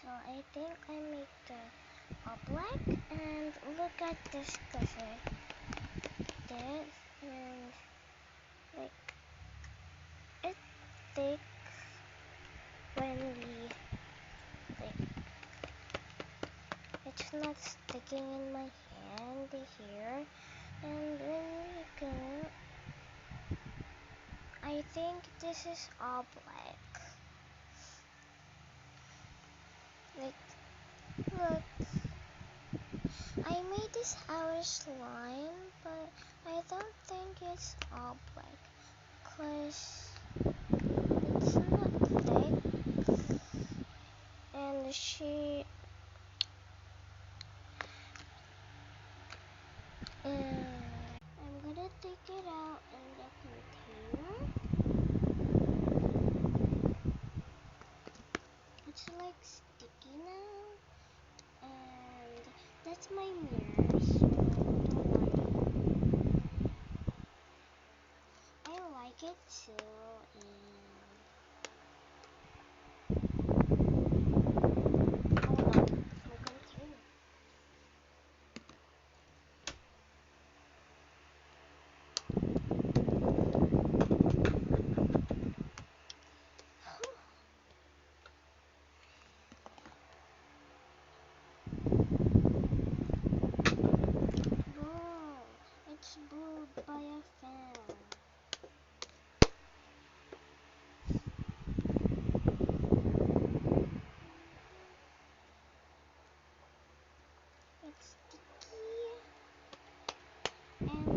So I think I make the black, and look at this cover. This, and like it thick when we like it's not sticking in my hand here, and when we go, I think this is all black. Like, look, I made this our slime, but I don't think it's all black, cause it's not thick, and I'm gonna take it out in the container. It's like sticky now, and that's my mirror, so don't worry. I like it too, and hold on, my container. Whoa, it's brewed by a fan. It's sticky, and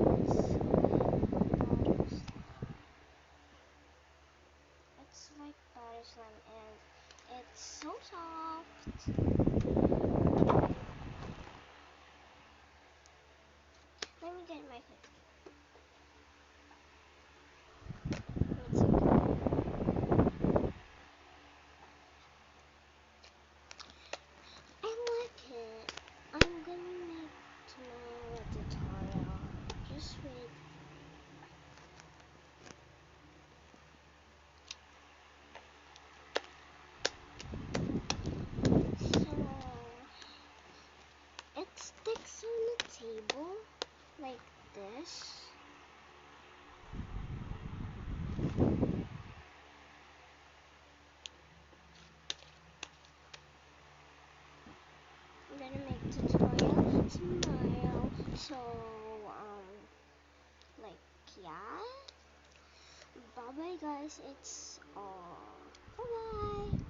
it's like butter slime, and it's so soft. Let me get my hood. I like it. I'm gonna make tomorrow a tutorial. Just wait. So it sticks on the table like this. I'm gonna make tutorial tomorrow. So like yeah. Bye bye guys. It's all. Bye bye.